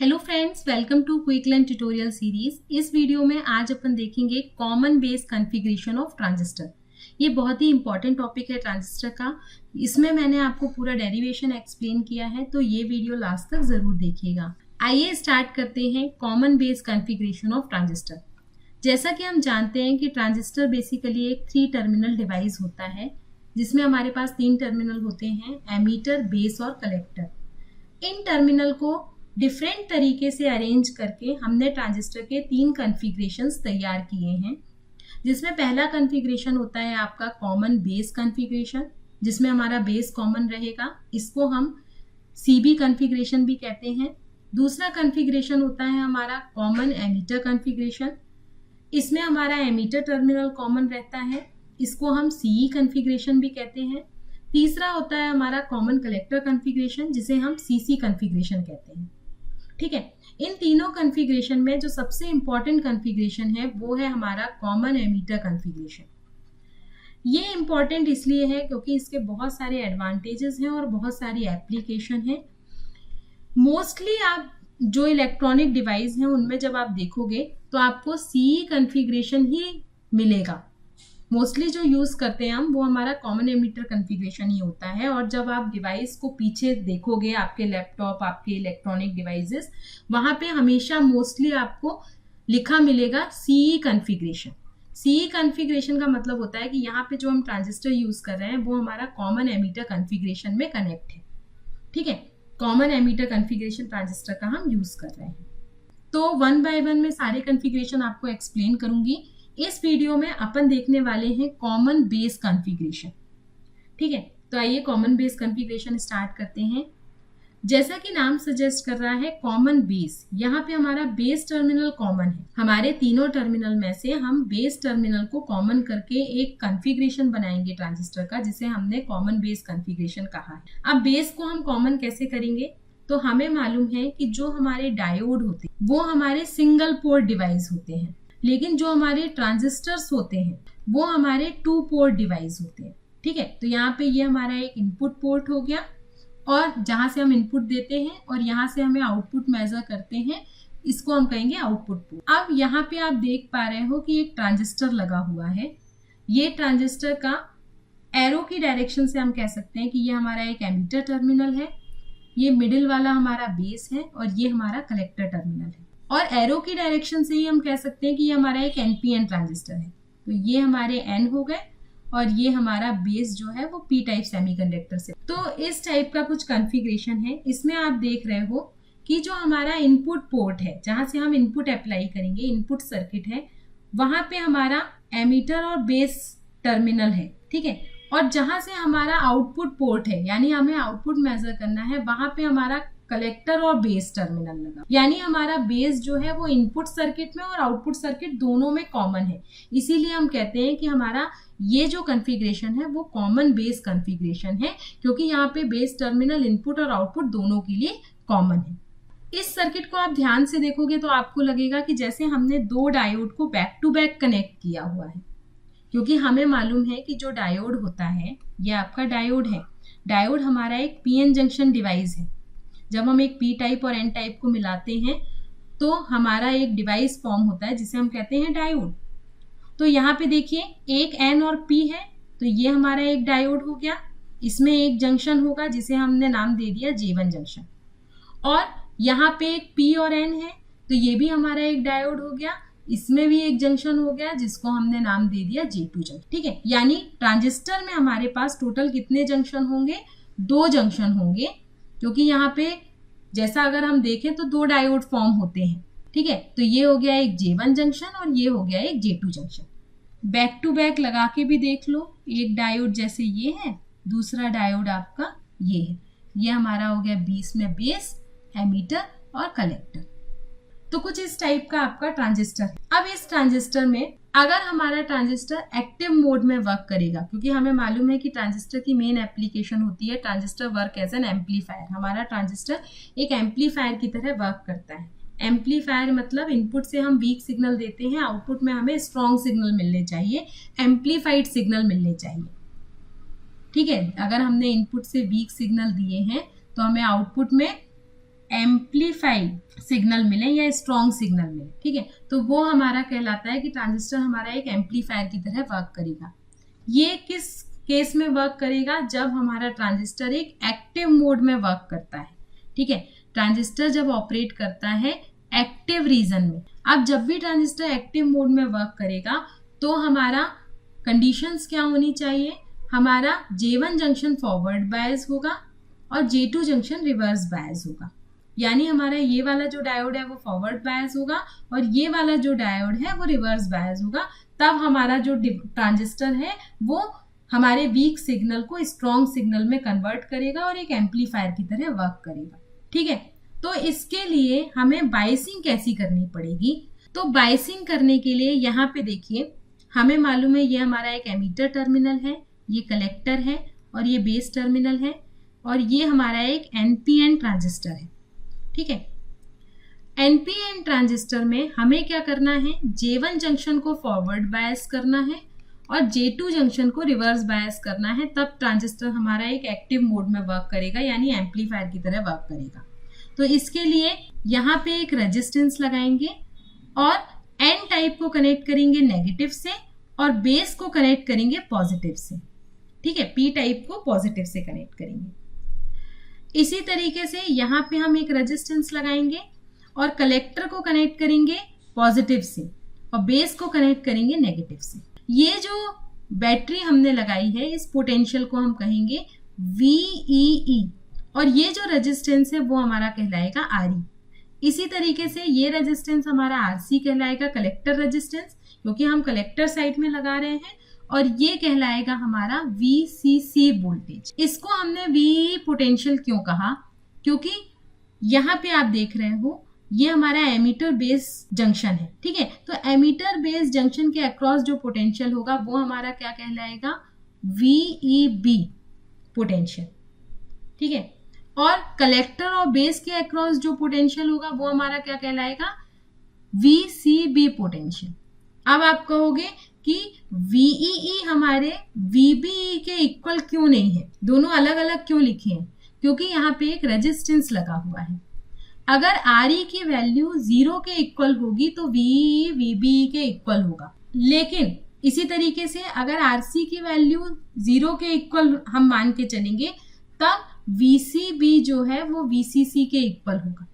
Hello friends, welcome to quick learn tutorial series. इस video में आज अपन देखेंगे common base configuration of transistor. ये बहुत ही इंपॉर्टेंट टॉपिक है ट्रांजिस्टर का। इसमें मैंने आपको पूरा डेरिवेशन एक्सप्लेन किया है, तो ये वीडियो लास्ट तक जरूर देखिएगा। आइए स्टार्ट करते हैं common base configuration of transistor. जैसा कि हम जानते हैं कि ट्रांजिस्टर बेसिकली एक 3 टर्मिनल डिवाइस होता है, जिसमें हमारे पास 3 टर्मिनल होते हैं, एमीटर, बेस और कलेक्टर। इन टर्मिनल को डिफरेंट तरीके से अरेंज करके हमने ट्रांजिस्टर के 3 कॉन्फ़िगरेशंस तैयार किए हैं, जिसमें पहला कॉन्फ़िगरेशन होता है आपका कॉमन बेस कॉन्फ़िगरेशन, जिसमें हमारा बेस कॉमन रहेगा। इसको हम सीबी कॉन्फ़िगरेशन भी कहते हैं। दूसरा कॉन्फ़िगरेशन होता है हमारा कॉमन एमीटर कॉन्फ़िगरेशन। इसमें हमारा एमीटर टर्मिनल कॉमन रहता है, इसको हम सीई कॉन्फ़िगरेशन भी कहते हैं। तीसरा होता है हमारा कॉमन कलेक्टर कॉन्फ़िगरेशन, जिसे हम सीसी कॉन्फ़िगरेशन कहते हैं। ठीक है, इन तीनों कॉन्फ़िगरेशन में जो सबसे इंपॉर्टेंट कॉन्फ़िगरेशन है वो है हमारा कॉमन एमीटर कॉन्फ़िगरेशन। ये इंपॉर्टेंट इसलिए है क्योंकि इसके बहुत सारे एडवांटेजेस हैं और बहुत सारी एप्लीकेशन है। मोस्टली आप जो इलेक्ट्रॉनिक डिवाइस हैं उनमें जब आप देखोगे तो आपको सीई कॉन्फ़िगरेशन ही मिलेगा। मोस्टली जो यूज करते हैं हम वो हमारा कॉमन एमीटर कॉन्फ़िगरेशन ही होता है। और जब आप डिवाइस को पीछे देखोगे, आपके लैपटॉप, आपके इलेक्ट्रॉनिक डिवाइसेस, वहां पे हमेशा मोस्टली आपको लिखा मिलेगा सीई कॉन्फ़िगरेशन। सीई कॉन्फ़िगरेशन का मतलब होता है कि यहाँ पे जो हम ट्रांजिस्टर यूज कर रहे हैं वो हमारा कॉमन एमीटर कॉन्फ़िगरेशन में कनेक्ट है। ठीक है, कॉमन एमीटर कॉन्फ़िगरेशन ट्रांजिस्टर का हम यूज कर रहे हैं। तो 1 बाय 1 में सारे कॉन्फ़िगरेशन आपको एक्सप्लेन करूंगी। इस वीडियो में अपन देखने वाले हैं कॉमन बेस कॉन्फ़िगरेशन। ठीक है, तो आइए कॉमन बेस कॉन्फ़िगरेशन स्टार्ट करते हैं। जैसा कि नाम सजेस्ट कर रहा है कॉमन बेस, यहाँ पे हमारा बेस टर्मिनल कॉमन है। हमारे तीनों टर्मिनल में से हम बेस टर्मिनल को कॉमन करके एक कॉन्फ़िगरेशन बनाएंगे ट्रांजिस्टर का, जिसे हमने कॉमन बेस कॉन्फ़िगरेशन कहा है। अब बेस को हम कॉमन कैसे करेंगे? तो हमें मालूम है कि जो हमारे डायोड होते हैं वो हमारे सिंगल पोर्ट डिवाइस होते हैं, लेकिन जो हमारे ट्रांजिस्टर्स होते हैं वो हमारे 2 पोर्ट डिवाइस होते हैं। ठीक है, तो यहाँ पे ये हमारा एक इनपुट पोर्ट हो गया, और जहां से हम इनपुट देते हैं और यहाँ से हमें आउटपुट मेजर करते हैं, इसको हम कहेंगे आउटपुट पोर्ट। अब यहाँ पे आप देख पा रहे हो कि एक ट्रांजिस्टर लगा हुआ है। ये ट्रांजिस्टर का एरो की डायरेक्शन से हम कह सकते हैं कि ये हमारा एक एमीटर टर्मिनल है, ये मिडिल वाला हमारा बेस है और ये हमारा कलेक्टर टर्मिनल है। और एरो की डायरेक्शन से ही हम कह सकते हैं कि ये हमारा एक एनपीएन ट्रांजिस्टर है। तो ये हमारे एन हो गए और ये हमारा बेस जो है वो पी टाइप सेमीकंडक्टर से। तो इस टाइप का कुछ कॉन्फ़िगरेशन है। इसमें आप देख रहे हो कि जो हमारा इनपुट पोर्ट है, जहां से हम इनपुट अप्लाई करेंगे, इनपुट सर्किट है, वहां पे हमारा एमीटर और बेस टर्मिनल है। ठीक है, और जहां से हमारा आउटपुट पोर्ट है, यानी हमें आउटपुट मेजर करना है, वहां पे हमारा कलेक्टर और बेस टर्मिनल लगा। यानी हमारा बेस जो है वो इनपुट सर्किट में और आउटपुट सर्किट दोनों में कॉमन है। इसीलिए हम कहते हैं कि हमारा ये जो कॉन्फ़िगरेशन है वो कॉमन बेस कॉन्फ़िगरेशन है, क्योंकि यहाँ पे बेस टर्मिनल इनपुट और आउटपुट दोनों के लिए कॉमन है। इस सर्किट को आप ध्यान से देखोगे तो आपको लगेगा कि जैसे हमने 2 डायोड को बैक टू बैक कनेक्ट किया हुआ है, क्योंकि हमें मालूम है कि जो डायोड होता है ये आपका डायोड है। डायोड हमारा एक पीएन जंक्शन डिवाइस है। जब हम एक पी टाइप और एन टाइप को मिलाते हैं तो हमारा एक डिवाइस फॉर्म होता है जिसे हम कहते हैं डायोड। तो यहाँ पे देखिए एक एन और पी है, तो ये हमारा एक डायोड हो गया। इसमें एक जंक्शन होगा जिसे हमने नाम दे दिया J1 जंक्शन, और यहाँ पे एक पी और एन है, तो ये भी हमारा एक डायोड हो गया। इसमें भी एक जंक्शन हो गया जिसको हमने नाम दे दिया J2 जंक्शन। ठीक है, यानी ट्रांजिस्टर में हमारे पास टोटल कितने जंक्शन होंगे? 2 जंक्शन होंगे, क्योंकि यहाँ पे जैसा अगर हम देखें तो 2 डायोड फॉर्म होते हैं। ठीक है, तो ये हो गया एक J1 जंक्शन और ये हो गया एक J2 junction. Back to back लगा के भी देख लो, एक डायोड जैसे ये है, दूसरा डायोड आपका ये है। ये हमारा हो गया बीच में बेस, एमीटर और कलेक्टर। तो कुछ इस टाइप का आपका ट्रांजिस्टर है। अब इस ट्रांजिस्टर में अगर हमारा ट्रांजिस्टर एक्टिव मोड में वर्क करेगा, क्योंकि हमें मालूम है कि ट्रांजिस्टर की मेन एप्लीकेशन होती है transistor work as an amplifier. हमारा ट्रांजिस्टर एक एम्पलीफायर की तरह वर्क करता है। एम्पलीफायर मतलब इनपुट से हम वीक सिग्नल देते हैं, आउटपुट में हमें स्ट्रॉन्ग सिग्नल मिलने चाहिए, एम्पलीफाइड सिग्नल मिलने चाहिए। ठीक है, अगर हमने इनपुट से वीक सिग्नल दिए हैं तो हमें आउटपुट में एम्पलीफाइड सिग्नल मिले या स्ट्रॉन्ग सिग्नल मिले, ठीक है, तो वो हमारा कहलाता है कि ट्रांजिस्टर हमारा एक एम्पलीफायर की तरह वर्क करेगा। ये किस केस में वर्क करेगा? जब हमारा ट्रांजिस्टर एक एक्टिव मोड में वर्क करता है, ठीक है। ट्रांजिस्टर जब ऑपरेट करता है एक्टिव रीजन में, अब जब भी ट्रांजिस्टर एक्टिव मोड में वर्क करेगा तो हमारा कंडीशंस क्या होनी चाहिए? हमारा J1 जंक्शन फॉरवर्ड बायस होगा और J2 जंक्शन रिवर्स बायस होगा। यानी हमारा ये वाला जो डायोड है वो फॉरवर्ड बायस होगा और ये वाला जो डायोड है वो रिवर्स बायस होगा। तब हमारा जो ट्रांजिस्टर है वो हमारे वीक सिग्नल को स्ट्रॉन्ग सिग्नल में कन्वर्ट करेगा और एक एम्पलीफायर की तरह वर्क करेगा, ठीक है। तो इसके लिए हमें बायसिंग कैसी करनी पड़ेगी? तो बायसिंग करने के लिए यहाँ पे देखिए, हमें मालूम है ये हमारा एक एमीटर टर्मिनल है, ये कलेक्टर है और ये बेस टर्मिनल है और ये हमारा एक NPN ट्रांजिस्टर है, ठीक है। NPN ट्रांजिस्टर में हमें क्या करना है? J1 जंक्शन को फॉरवर्ड बायस करना है और J2 जंक्शन को रिवर्स बायस करना है, तब ट्रांजिस्टर हमारा एक एक्टिव मोड में वर्क करेगा, यानी एम्पलीफायर की तरह वर्क करेगा। तो इसके लिए यहाँ पे एक रेजिस्टेंस लगाएंगे और N टाइप को कनेक्ट करेंगे नेगेटिव से और बेस को कनेक्ट करेंगे पॉजिटिव से, ठीक है। P टाइप को पॉजिटिव से कनेक्ट करेंगे। इसी तरीके से यहाँ पे हम एक रेजिस्टेंस लगाएंगे और कलेक्टर को कनेक्ट करेंगे पॉजिटिव से और बेस को कनेक्ट करेंगे नेगेटिव से। ये जो बैटरी हमने लगाई है इस पोटेंशियल को हम कहेंगे VEE और ये जो रेजिस्टेंस है वो हमारा कहलाएगा RE। इसी तरीके से ये रेजिस्टेंस हमारा RC कहलाएगा, कलेक्टर रेजिस्टेंस, क्योंकि हम कलेक्टर साइड में लगा रहे हैं, और ये कहलाएगा हमारा VCC वोल्टेज। इसको हमने VEE पोटेंशियल क्यों कहा? क्योंकि यहाँ पे आप देख रहे हो ये हमारा एमीटर बेस जंक्शन है, ठीक है। तो एमीटर बेस जंक्शन के अक्रॉस जो पोटेंशियल होगा वो हमारा क्या कहलाएगा? VEB पोटेंशियल, ठीक है। और कलेक्टर और बेस के अक्रॉस जो पोटेंशियल होगा वो हमारा क्या कहलाएगा? VCB potential. अब आप कहोगे कि VEE हमारे VBE के इक्वल क्यों नहीं है, दोनों अलग अलग क्यों लिखे हैं? क्योंकि यहाँ पे एक रेजिस्टेंस लगा हुआ है। अगर RE की वैल्यू 0 के इक्वल होगी तो VEE VBE के इक्वल होगा, लेकिन इसी तरीके से अगर RC की वैल्यू 0 के इक्वल हम मान के चलेंगे तब VCB जो है वो VCC के इक्वल होगा।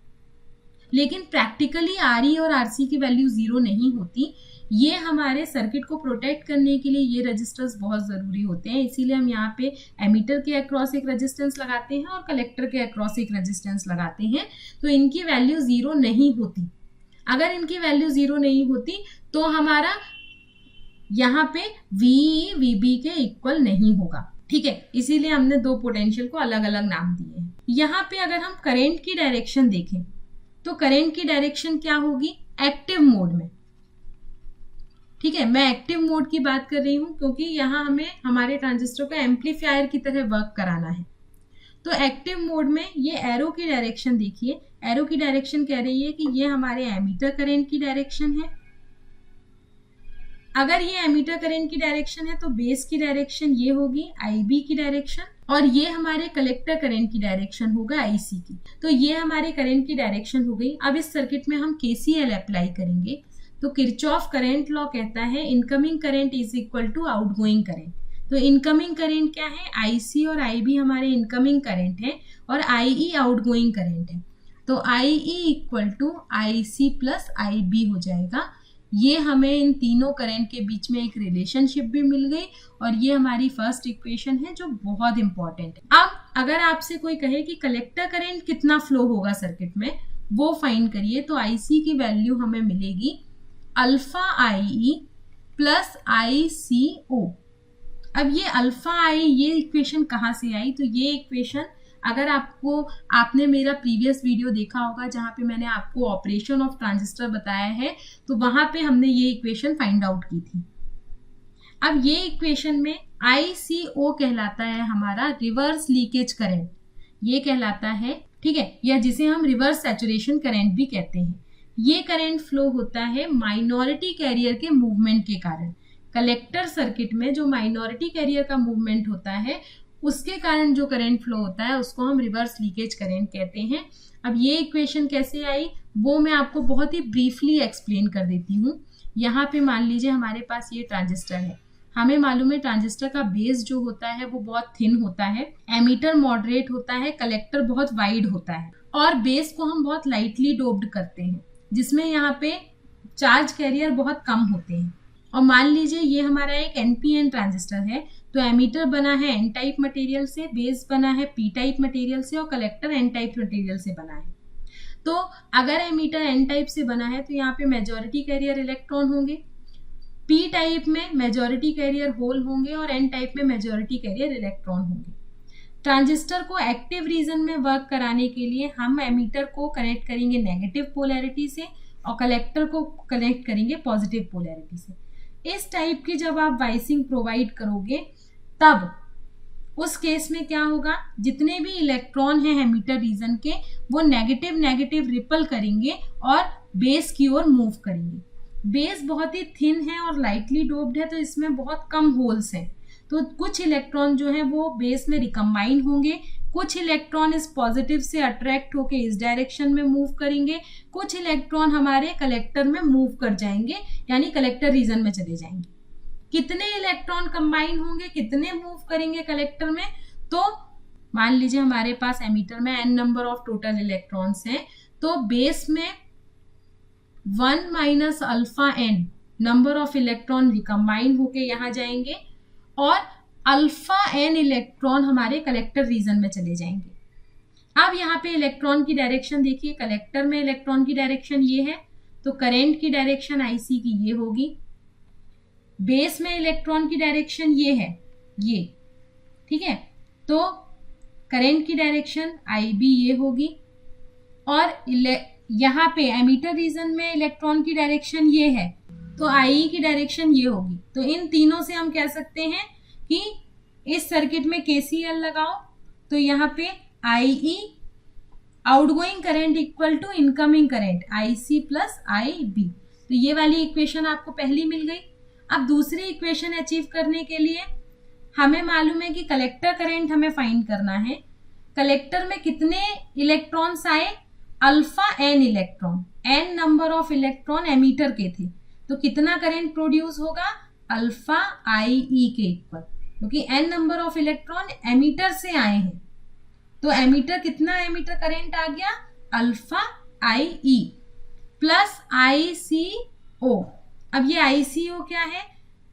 लेकिन प्रैक्टिकली RE और RC की वैल्यू 0 नहीं होती। ये हमारे सर्किट को प्रोटेक्ट करने के लिए ये रेजिस्टर्स बहुत जरूरी होते हैं, इसीलिए हम यहाँ पे एमीटर के अक्रॉस एक रेजिस्टेंस लगाते हैं और कलेक्टर के अक्रॉस एक रेजिस्टेंस लगाते हैं। तो इनकी वैल्यू 0 नहीं होती। अगर इनकी वैल्यू 0 नहीं होती तो हमारा यहाँ पे VE VB के इक्वल नहीं होगा, ठीक है। इसीलिए हमने दो पोटेंशियल को अलग अलग नाम दिए हैं। यहाँ पे अगर हम करंट की डायरेक्शन देखें तो करंट की डायरेक्शन क्या होगी? एक्टिव मोड में, ठीक है। मैं एक्टिव मोड की बात कर रही हूँ क्योंकि यहाँ हमें हमारे ट्रांजिस्टर को एम्पलीफायर की तरह वर्क कराना है। तो एक्टिव मोड में ये एरो की डायरेक्शन देखिए, एरो की डायरेक्शन कह रही है कि ये हमारे एमीटर करंट की डायरेक्शन है। अगर ये एमीटर करंट की डायरेक्शन है तो बेस की डायरेक्शन ये होगी IB की डायरेक्शन, और ये हमारे कलेक्टर करंट की डायरेक्शन होगा IC की। तो ये हमारे करंट की डायरेक्शन हो गई। अब इस सर्किट में हम KCL अप्लाई करेंगे तो किरचॉफ करंट लॉ कहता है incoming current is equal to outgoing current. तो इनकमिंग करंट क्या है? IC और IB हमारे इनकमिंग करंट है और IE आउटगोइंग करंट है। तो IE equal to IC plus IB हो जाएगा। ये हमें इन तीनों करंट के बीच में एक रिलेशनशिप भी मिल गई और ये हमारी फर्स्ट इक्वेशन है जो बहुत इंपॉर्टेंट है। अब अगर आपसे कोई कहे कि कलेक्टर करंट कितना फ्लो होगा सर्किट में, वो फाइंड करिए, तो IC की वैल्यू हमें मिलेगी अल्फा IE प्लस ICO। अब ये अल्फा आई ये इक्वेशन कहाँ से आई? तो ये इक्वेशन अगर आपने मेरा प्रीवियस वीडियो देखा होगा जहाँ पे मैंने आपको ऑपरेशन ऑफ ट्रांजिस्टर बताया है, तो वहां पे हमने ये इक्वेशन फाइंड आउट की थी। अब ये इक्वेशन में ICO कहलाता है हमारा रिवर्स लीकेज करंट, ये कहलाता है, ठीक है, या जिसे हम रिवर्स सैचुरेशन करंट भी कहते हैं। ये करंट फ्लो होता है माइनॉरिटी कैरियर के मूवमेंट के कारण। कलेक्टर सर्किट में जो माइनॉरिटी कैरियर का मूवमेंट होता है उसके कारण जो करंट फ्लो होता है उसको हम रिवर्स लीकेज करंट कहते हैं। अब ये इक्वेशन कैसे आई वो मैं आपको बहुत ही ब्रीफली एक्सप्लेन कर देती हूँ। यहाँ पे मान लीजिए हमारे पास ये ट्रांजिस्टर है, हमें मालूम है ट्रांजिस्टर का बेस जो होता है वो बहुत थिन होता है, एमीटर मॉडरेट होता है, कलेक्टर बहुत वाइड होता है और बेस को हम बहुत लाइटली डोप्ड करते हैं जिसमें यहाँ पे चार्ज कैरियर बहुत कम होते हैं। और मान लीजिए ये हमारा एक NPN ट्रांजिस्टर है, तो एमीटर बना है N टाइप मटेरियल से, बेस बना है P टाइप मटेरियल से और कलेक्टर N टाइप मटेरियल से बना है। तो अगर एमीटर N टाइप से बना है तो यहाँ पे मेजॉरिटी कैरियर इलेक्ट्रॉन होंगे, P टाइप में मेजॉरिटी कैरियर होल होंगे और N टाइप में मेजॉरिटी कैरियर इलेक्ट्रॉन होंगे। ट्रांजिस्टर को एक्टिव रीजन में वर्क कराने के लिए हम एमीटर को कनेक्ट करेंगे नेगेटिव पोलैरिटी से और कलेक्टर को कनेक्ट करेंगे पॉजिटिव पोलैरिटी से। इस टाइप की जब आप वाइसिंग प्रोवाइड करोगे तब उस केस में क्या होगा, जितने भी इलेक्ट्रॉन हैं एमीटर रीजन के वो नेगेटिव नेगेटिव रिपल करेंगे और बेस की ओर मूव करेंगे। बेस बहुत ही थिन है और लाइटली डोप्ड है तो इसमें बहुत कम होल्स हैं, तो कुछ इलेक्ट्रॉन जो है वो बेस में रिकम्बाइन होंगे, कुछ इलेक्ट्रॉन इस पॉजिटिव से अट्रैक्ट होके इस डायरेक्शन में मूव करेंगे, कुछ इलेक्ट्रॉन हमारे कलेक्टर में मूव कर जाएंगे यानी कलेक्टर रीजन में चले जाएंगे। कितने इलेक्ट्रॉन कंबाइन होंगे, कितने मूव करेंगे कलेक्टर में, तो मान लीजिए हमारे पास एमीटर में n number of total electrons हैं, तो बेस में 1 minus alpha n number of electron recombine होके यहाँ जाएंगे और अल्फा n इलेक्ट्रॉन हमारे कलेक्टर रीजन में चले जाएंगे। अब यहाँ पे इलेक्ट्रॉन की डायरेक्शन देखिए, कलेक्टर में इलेक्ट्रॉन की डायरेक्शन ये है तो करंट की डायरेक्शन IC की ये होगी, बेस में इलेक्ट्रॉन की डायरेक्शन ये है ये, ठीक है, तो करंट की डायरेक्शन IB ये होगी और यहाँ पे एमीटर रीजन में इलेक्ट्रॉन की डायरेक्शन ये है तो IE की डायरेक्शन ये होगी। तो इन तीनों से हम कह सकते हैं कि इस सर्किट में KCL लगाओ तो यहाँ पे IE outgoing current equal to incoming current IC plus IB, तो ये वाली इक्वेशन आपको पहली मिल गई। अब दूसरी इक्वेशन अचीव करने के लिए हमें मालूम है कि कलेक्टर करंट हमें फाइंड करना है। कलेक्टर में कितने इलेक्ट्रॉन्स आए, alpha n electron, n number of electron emitter के थे, तो कितना करंट प्रोड्यूस होगा, अल्फा IE के इक्वल, क्योंकि n number of electron emitter से आए हैं तो एमीटर कितना एमीटर करंट आ गया, अल्फा IE प्लस ICO। अब ये ICO क्या है,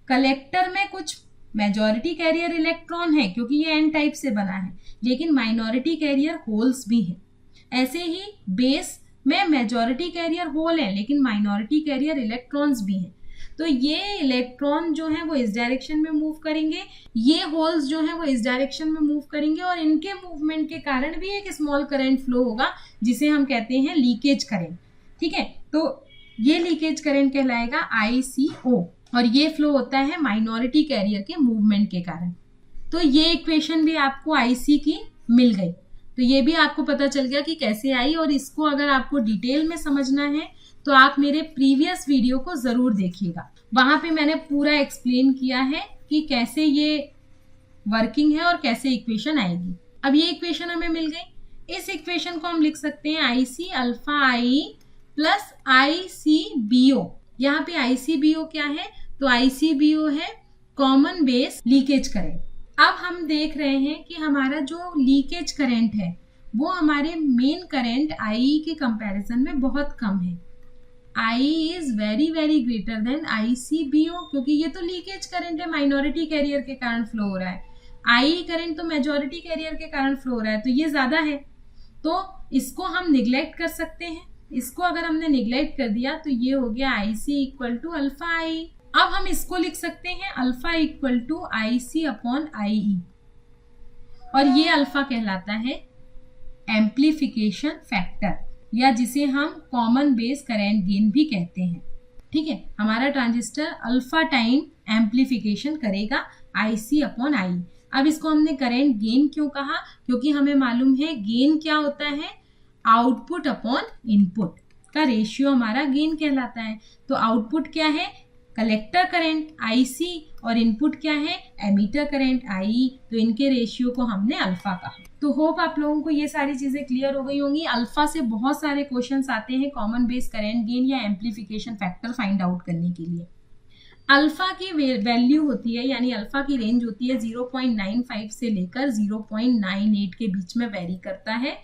कलेक्टर में कुछ मेजॉरिटी कैरियर इलेक्ट्रॉन है क्योंकि ये N टाइप से बना है, लेकिन माइनॉरिटी कैरियर होल्स भी है। ऐसे ही बेस में मेजॉरिटी कैरियर होल है लेकिन माइनॉरिटी कैरियर इलेक्ट्रॉन्स भी हैं, तो ये इलेक्ट्रॉन जो है वो इस डायरेक्शन में मूव करेंगे, ये होल्स जो है वो इस डायरेक्शन में मूव करेंगे और इनके मूवमेंट के कारण भी एक स्मॉल करंट फ्लो होगा जिसे हम कहते हैं लीकेज करंट, ठीक है। तो ये लीकेज करंट कहलाएगा ICO और ये फ्लो होता है माइनॉरिटी कैरियर के मूवमेंट के कारण। तो ये इक्वेशन भी आपको IC की मिल गई, तो ये भी आपको पता चल गया कि कैसे आई। और इसको अगर आपको डिटेल में समझना है तो आप मेरे प्रीवियस वीडियो को जरूर देखिएगा, वहां पे मैंने पूरा एक्सप्लेन किया है कि कैसे ये वर्किंग है और कैसे इक्वेशन आएगी। अब ये इक्वेशन हमें मिल गई, इस इक्वेशन को हम लिख सकते हैं IC alpha IE plus ICBO। यहाँ पे ICBO क्या है, तो ICBO है कॉमन बेस लीकेज करंट। अब हम देख रहे हैं कि हमारा जो लीकेज करंट है वो हमारे मेन करंट IE के कंपैरिजन में बहुत कम है। IE is very very greater than ICBO, क्योंकि ये तो लीकेज करंट है, माइनॉरिटी कैरियर के कारण फ्लो हो रहा है। IE करंट तो मेजॉरिटी कैरियर के कारण फ्लो हो रहा है, तो ये ज्यादा है, तो इसको हम निग्लेक्ट कर सकते हैं। इसको अगर हमने निग्लेक्ट कर दिया तो ये हो गया IC equal to alpha IE। अब हम इसको लिख सकते हैं alpha equal to IC upon IE, और ये अल्फा कहलाता है एम्प्लीफिकेशन फैक्टर, या जिसे हम कॉमन बेस करंट गेन भी कहते हैं, ठीक है। हमारा ट्रांजिस्टर अल्फा टाइम एम्प्लीफिकेशन करेगा IC अपॉन IE। अब इसको हमने करंट गेन क्यों कहा, क्योंकि हमें मालूम है गेन क्या होता है, आउटपुट अपॉन इनपुट का रेशियो हमारा गेन कहलाता है। तो आउटपुट क्या है, कलेक्टर करंट IC और इनपुट क्या है, एमीटर करंट IE। तो इनके रेशियो को हमने अल्फा कहा। तो होप आप लोगों को ये सारी चीजें क्लियर हो गई होंगी। अल्फा से बहुत सारे क्वेश्चंस आते हैं कॉमन बेस करंट गेन या एम्प्लीफिकेशन फैक्टर फाइंड आउट करने के लिए। अल्फा की वैल्यू होती है, यानी अल्फा की रेंज होती है 0.95 से लेकर 0.98 के बीच में वेरी करता है।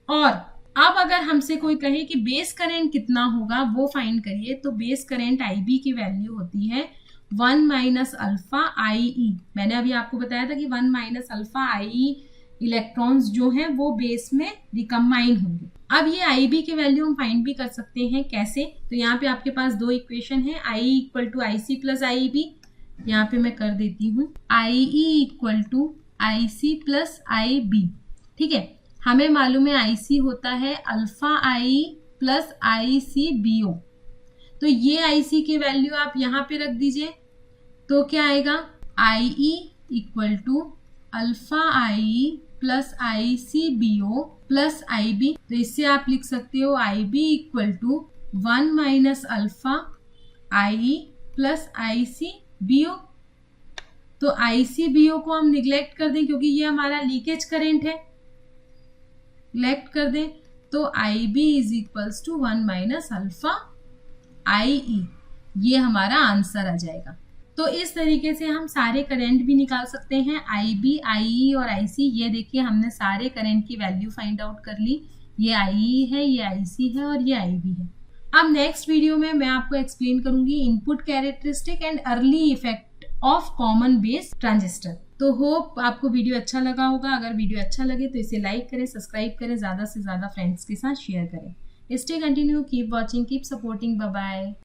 और अब अगर हमसे कोई कहे कि बेस करंट कितना होगा वो फाइंड करिए, तो बेस करंट IB की वैल्यू होती है 1 माइनस अल्फा IE। मैंने अभी आपको बताया था कि 1 माइनस अल्फा IE इलेक्ट्रॉन्स जो हैं वो बेस में रिकम्बाइन होंगे। अब ये IB की वैल्यू हम फाइंड भी कर सकते हैं, कैसे? तो यहाँ पे आपके पास दो इक्वेशन है, IE equal to IC plus IB। यहाँ पे मैं कर देती हूँ IE equal to IC plus IB। ठीक है, हमें मालूम है IC होता है अल्फा IE प्लस ICBO। तो ये IC की वैल्यू आप यहाँ पे रख दीजिए, तो क्या आएगा, IE equal to alpha IE plus ICBO plus IB। तो इससे आप लिख सकते हो IB equal to 1 minus alpha IE plus ICBO। तो ICBO को हम निग्लेक्ट कर दें क्योंकि ये हमारा लीकेज करंट है, निग्लेक्ट कर दें, तो IB is equals to 1 minus alpha IE। ये हमारा आंसर आ जाएगा। तो इस तरीके से हम सारे करंट भी निकाल सकते हैं, IB, IE और IC। ये देखिए हमने सारे करंट की वैल्यू फाइंड आउट कर ली। ये IE है, ये IC है और ये IB है। अब नेक्स्ट वीडियो में मैं आपको एक्सप्लेन करूंगी input characteristic and early effect of common base transistor. तो होप आपको वीडियो अच्छा लगा होगा। अगर वीडियो अच्छा लगे तो इसे लाइक करें, सब्सक्राइब करें, ज्यादा से ज्यादा फ्रेंड्स के साथ शेयर करें। Stay continue, keep watching, keep supporting, bye bye.